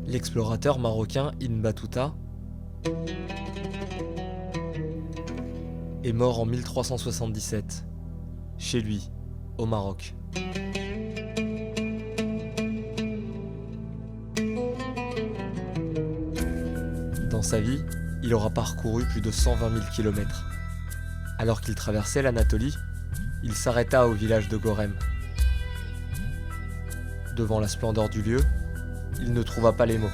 L'explorateur marocain Ibn Battuta est mort en 1377, chez lui, au Maroc. Dans sa vie, il aura parcouru plus de 120 000 km. Alors qu'il traversait l'Anatolie, il s'arrêta au village de Gorem. Devant la splendeur du lieu, il ne trouva pas les mots.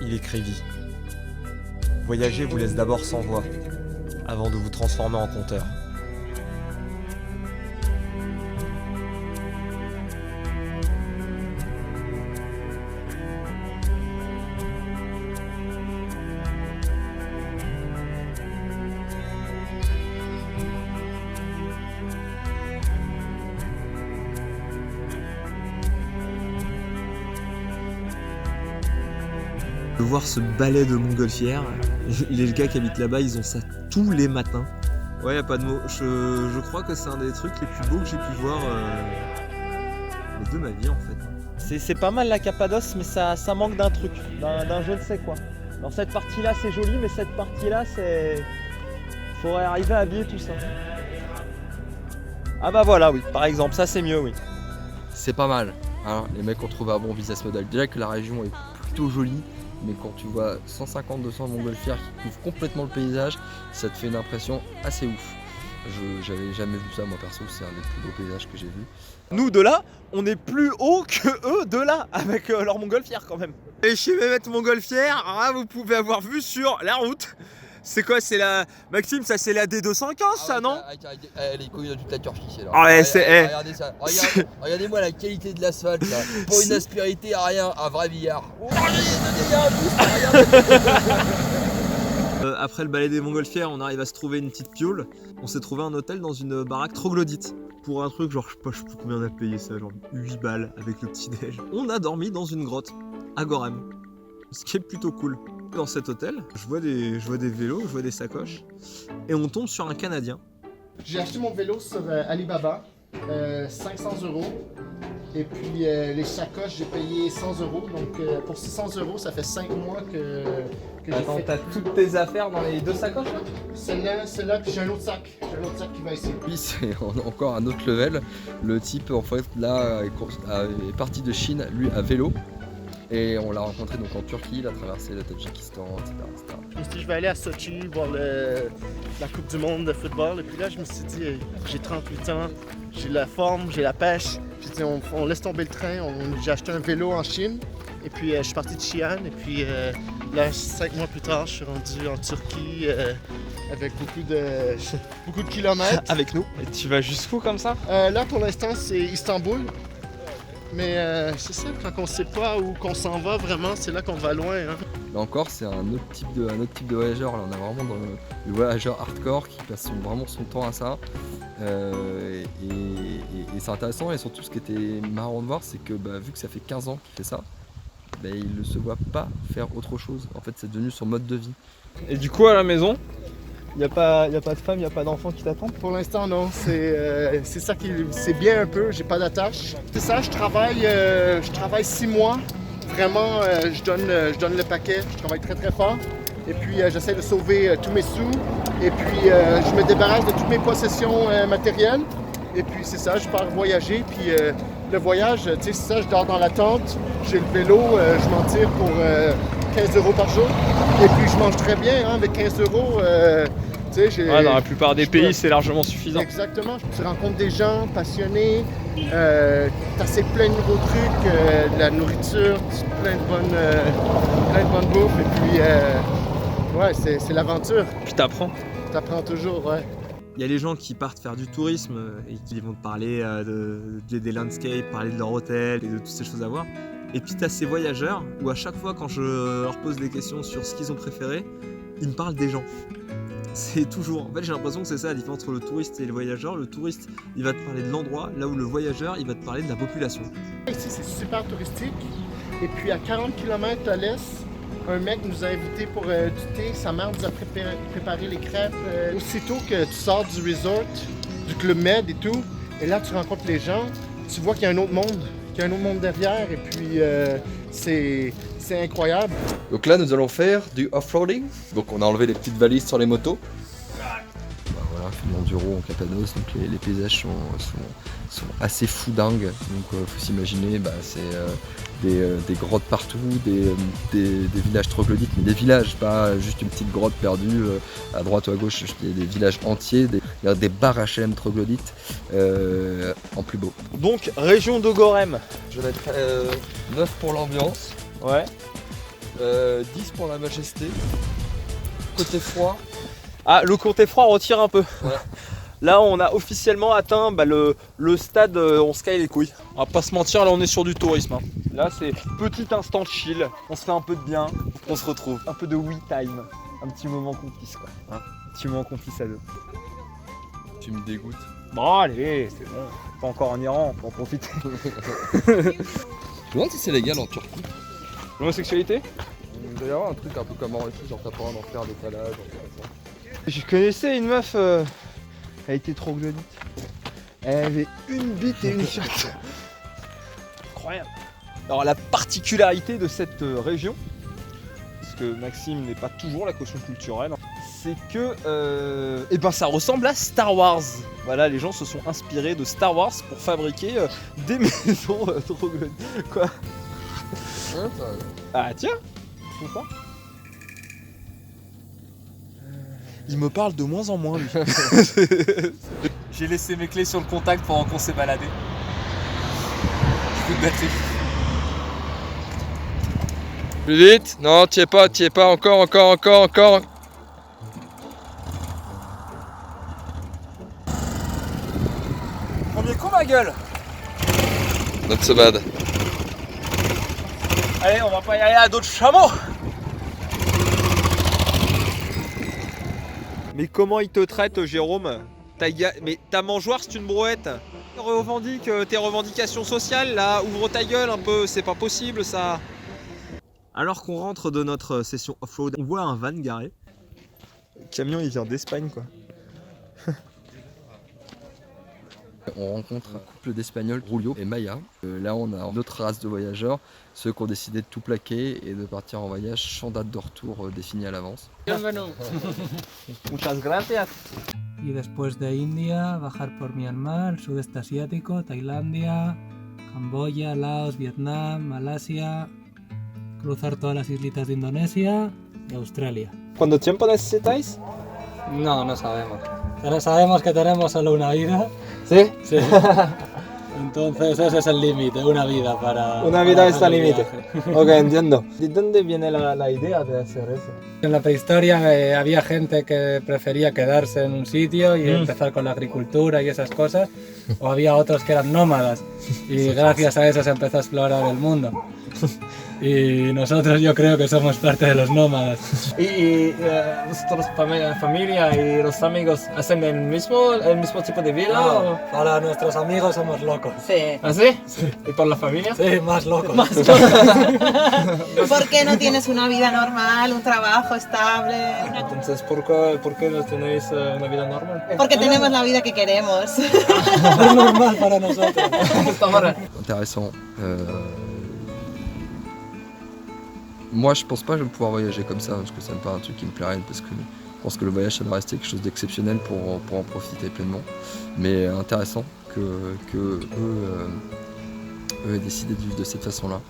Il écrivit : « Voyager vous laisse d'abord sans voix, avant de vous transformer en conteur. » De voir ce balai de montgolfière, les gars qui habitent là-bas, ils ont ça tous les matins. Ouais, y a pas de mots. Je crois que c'est un des trucs les plus beaux que j'ai pu voir de ma vie en fait. C'est pas mal la Cappadoce, mais ça manque d'un truc, d'un je ne sais quoi. Alors cette partie-là c'est joli, mais cette partie-là c'est... Faudrait arriver à habiller tout ça. Ah bah voilà, oui, par exemple, ça c'est mieux, oui. C'est pas mal, hein. Les mecs ont trouvé un bon business model. Déjà que la région est plutôt jolie, mais quand tu vois 150-200 montgolfières qui couvrent complètement le paysage, ça te fait une impression assez ouf. J'avais jamais vu ça moi perso, c'est un des plus beaux paysages que j'ai vu. Nous de là, on est plus haut que eux de là, avec leur montgolfière quand même. Et chez Mehmet Montgolfière, vous pouvez avoir vu sur la route. C'est quoi, c'est la... Maxime, ça c'est la D215 ça, non? Elle est connue dans toute la Turquie, c'est là. Ah ouais, c'est... Regardez ça, regardez-moi la qualité de l'asphalte là. Pour une aspérité à rien, un vrai billard. Après le balai des montgolfières, on arrive à se trouver une petite piole. On s'est trouvé un hôtel dans une baraque troglodyte. Pour un truc genre, je sais plus combien on a payé ça, genre 8 balles avec le petit déj. On a dormi dans une grotte, à Gorem. Ce qui est plutôt cool. Dans cet hôtel, je vois des vélos, je vois des sacoches, et on tombe sur un Canadien. J'ai acheté mon vélo sur Alibaba, 500 €. Et puis les sacoches, j'ai payé 100 €. Donc pour 600 €, ça fait 5 mois que j'ai fait. T'as toutes tes affaires dans les deux sacoches là? Celle-là, puis j'ai un autre sac. J'ai un autre sac qui va ici. Puis c'est encore un autre level. Le type en fait là est parti de Chine, lui à vélo. Et on l'a rencontré donc en Turquie, il a traversé le Tadjikistan, etc., etc. Je me suis dit, je vais aller à Sochi voir la Coupe du Monde de football. Et puis là, je me suis dit, j'ai 38 ans, j'ai la forme, j'ai la pêche. J'ai dit, on laisse tomber le train. J'ai acheté un vélo en Chine. Et puis, je suis parti de Xi'an. Et puis, là, 5 mois plus tard, je suis rendu en Turquie avec beaucoup de kilomètres. Avec nous. Et tu vas jusqu'où comme ça? Là, pour l'instant, c'est Istanbul. Mais c'est ça, quand on sait pas où qu'on s'en va vraiment, c'est là qu'on va loin. Hein. Là encore, c'est un autre type de voyageur. Là, on a vraiment dans le voyageur hardcore qui passe vraiment son temps à ça. Et c'est intéressant. Et surtout, ce qui était marrant de voir, c'est que vu que ça fait 15 ans qu'il fait ça, il ne se voit pas faire autre chose. En fait, c'est devenu son mode de vie. Et du coup, à la maison, il n'y a pas de femme, il n'y a pas d'enfant qui t'attend? Pour l'instant, non. C'est ça qui... C'est bien un peu, j'ai pas d'attache. C'est ça, je travaille 6 mois. Vraiment, je donne le paquet. Je travaille très très fort. Et puis, j'essaie de sauver tous mes sous. Et puis, je me débarrasse de toutes mes possessions matérielles. Et puis, c'est ça, je pars voyager. Puis, le voyage, tu sais, c'est ça, je dors dans la tente. J'ai le vélo, je m'en tire pour 15 € par jour. Et puis, je mange très bien, hein, avec 15 €. Dans la plupart des pays, c'est largement suffisant. Exactement. Tu rencontres des gens passionnés, t'essaies plein de nouveaux trucs, de la nourriture, plein de bonnes bouffes. Et puis, c'est l'aventure. Puis t'apprends. T'apprends toujours, ouais. Il y a les gens qui partent faire du tourisme et qui vont te parler des landscapes, parler de leur hôtel et de toutes ces choses à voir. Et puis t'as ces voyageurs où à chaque fois quand je leur pose des questions sur ce qu'ils ont préféré, ils me parlent des gens. C'est toujours... En fait, j'ai l'impression que c'est ça la différence entre le touriste et le voyageur. Le touriste, il va te parler de l'endroit, là où le voyageur, il va te parler de la population. Ici, c'est super touristique. Et puis, à 40 km à l'est, un mec nous a invités pour du thé. Sa mère nous a préparé les crêpes. Aussitôt que tu sors du resort, du Club Med et tout, et là tu rencontres les gens, tu vois qu'il y a un autre monde, derrière, et puis c'est incroyable. Donc là, nous allons faire du off-roading. Donc on a enlevé les petites valises sur les motos. Bah voilà, fait de l'enduro en Cappadoce, donc les paysages sont assez foudingues. Donc faut s'imaginer, c'est des grottes partout, des villages troglodytes, mais des villages, pas juste une petite grotte perdue à droite ou à gauche. Il y a des villages entiers, il y a des bars HM troglodytes en plus beau. Donc, région de Gorem. Je mettrais 9 pour l'ambiance, Ouais. 10 pour la majesté. Côté froid, Ah, le côté froid retire un peu. Ouais. Là, on a officiellement atteint le stade, on se caille les couilles. On va pas se mentir, là, on est sur du tourisme. Hein. Là, c'est petit instant chill. On se fait un peu de bien. On se retrouve. Un peu de we time. Un petit moment complice, quoi. Hein, un petit moment complice à deux. tu me dégoûtes. Bon, allez, c'est bon. Pas encore en Iran, on peut en profiter. Je me demande si c'est légal en Turquie. L'homosexualité? Il doit y avoir un truc un peu comme en Russie, genre t'as pas le droit d'en faire d'étalage, Je connaissais une meuf, elle était troglodyte. Elle avait une bite et une chatte. Incroyable. Alors la particularité de cette région, parce que Maxime n'est pas toujours la caution culturelle, c'est que ça ressemble à Star Wars. Voilà, les gens se sont inspirés de Star Wars pour fabriquer des maisons troglodytes. Quoi? Ah tiens, c'est ça. Il me parle de moins en moins, lui. J'ai laissé mes clés sur le contact pendant qu'on s'est baladé. Coup de batterie. Plus vite. Non, t'y es pas, encore. Premier coup, ma gueule. Not so bad. Allez, on va pas y aller à d'autres chameaux. Mais comment il te traite, Jérôme? Mais ta mangeoire, c'est une brouette. Revendique tes revendications sociales, là, ouvre ta gueule un peu, c'est pas possible ça. Alors qu'on rentre de notre session off-road, on voit un van garé. Le camion, il vient d'Espagne, quoi. On rencontre un couple d'Espagnols, Julio et Maya. Là, on a d'autres races de voyageurs, ceux qui ont décidé de tout plaquer et de partir en voyage sans date de retour définie à l'avance. Muchas gracias. Y después de India, bajar por Myanmar, sudeste asiático, Tailandia, Camboya, Laos, Vietnam, Malasia, cruzar todas las islitas de Indonesia y Australia. ¿Cuánto tiempo necesitáis? No, no sabemos. Pero sabemos que tenemos solo una vida. ¿Sí? Sí. Entonces ese es el límite, una vida para... Una vida para está hacer el límite. viaje. Ok, entiendo. ¿De dónde viene la idea de hacer eso? En la prehistoria había gente que prefería quedarse en un sitio y empezar con la agricultura y esas cosas, o había otros que eran nómadas y gracias a eso se empezó a explorar el mundo. Y nosotros yo creo que somos parte de los nómadas. ¿Y vosotros, familia y los amigos, hacen el mismo tipo de vida? No, para nuestros amigos somos locos. Sí. ¿Ah, sí? ¿Y por la familia? Sí, más locos. ¿Por qué no tienes una vida normal, un trabajo estable? Entonces, ¿por qué no tenéis una vida normal? Porque tenemos la vida que queremos. Es normal para nosotros. Intéressant. Moi, je pense pas que je vais pouvoir voyager comme ça, parce que ça me paraît un truc qui me plairait, parce que je pense que le voyage, ça doit rester quelque chose d'exceptionnel pour en profiter pleinement. Mais intéressant que eux aient décidé de vivre de cette façon-là.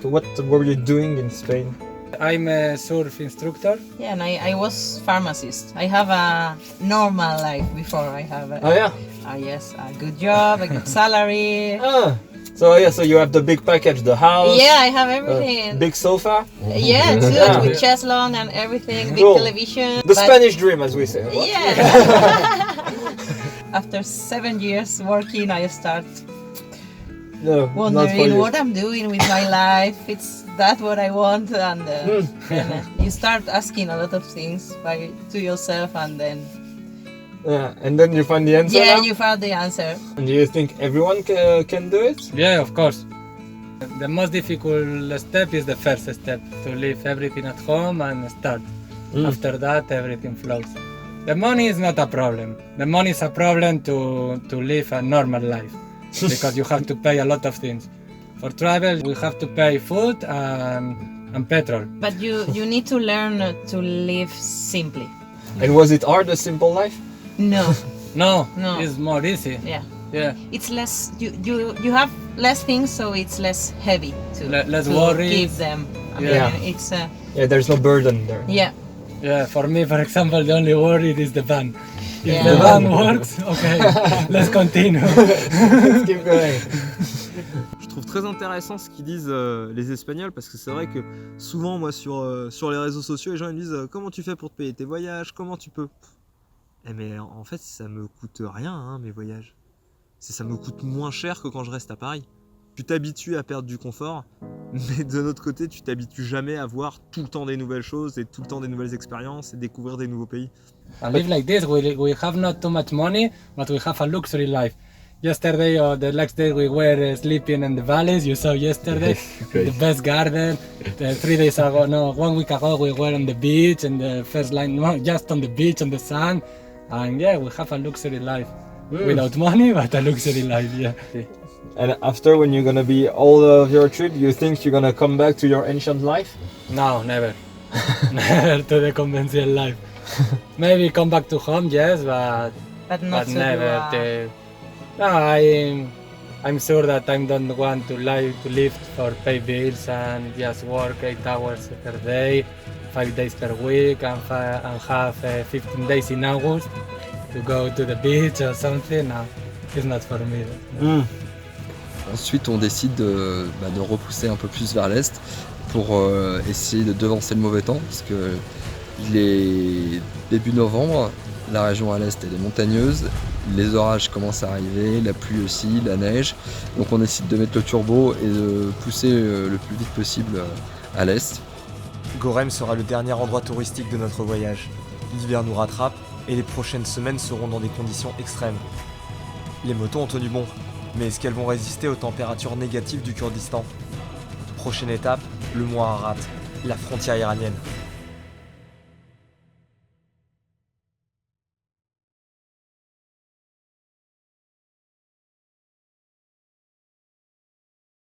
What were you doing in Spain? I'm a surf instructor. Yeah, and I was pharmacist. I have a normal life before I have a, Oh yeah? yes, a good job, a good salary. Ah! So you have the big package, the house, Yeah, I have everything. big sofa, Yeah, too, Yeah. with chess lawn and everything, big Cool. television. the but- Spanish dream, as we say. Yeah. After 7 years working, I start No, not for wondering you. what I'm doing with my life. It's that what I want, and you start asking a lot of things to yourself, and then Yeah, and then you find the answer. yeah, now? you found the answer. And do you think everyone can do it? Yeah, of course. The most difficult step is the first step, to leave everything at home and start. After that, everything flows. The money is not a problem. The money is a problem to live a normal life because you have to pay a lot of things. For travel, we have to pay food and petrol. But you need to learn to live simply. And was it hard, a simple life? No, No, No. it's more easy. yeah. Yeah, It's less, you have less things, so it's less heavy to, Less to worries. give them. I mean, Yeah. it's, Yeah, there's no burden there. yeah. yeah. For me, for example, the only worry is the van. If Yeah. the van works, okay, let's continue. Keep going. Je trouve très intéressant ce qu'ils disent les Espagnols, parce que c'est vrai que souvent moi sur les réseaux sociaux les gens ils me disent comment tu fais pour te payer tes voyages, comment tu peux. Mais en fait ça me coûte rien hein, mes voyages. Ça me coûte moins cher que quand je reste à Paris. Tu t'habitues à perdre du confort, mais de notre côté tu t'habitues jamais à voir tout le temps des nouvelles choses et tout le temps des nouvelles expériences et découvrir des nouveaux pays. And live like this, we have not too much money, but we have a luxury life. Yesterday or the next day we were sleeping in the valleys, you saw yesterday, the best garden. 3 days ago, no, 1 week ago we were on the beach and the first line, no, just on the beach, on the sun. And yeah, we have a luxury life. Without money, but a luxury life, yeah. And after when you're gonna be all of your trip, you think you're gonna come back to your ancient life? No, never. Never to the conventional life. Maybe come back to home, yes, But not but so never. No, I'm sure that I don't want to live for pay bills and just work 8 hours per day, 5 days per week, and have 15 days in August to go to the beach or something. No, it's not for me. No. Ensuite, on décide de repousser un peu plus vers l'est pour essayer de devancer le mauvais temps, parce que il est début novembre, la région à l'est elle est montagneuse, les orages commencent à arriver, la pluie aussi, la neige, donc on décide de mettre le turbo et de pousser le plus vite possible à l'est. Gorem sera le dernier endroit touristique de notre voyage. L'hiver nous rattrape et les prochaines semaines seront dans des conditions extrêmes. Les motos ont tenu bon, mais est-ce qu'elles vont résister aux températures négatives du Kurdistan? Prochaine étape, le mois Arat, la frontière iranienne.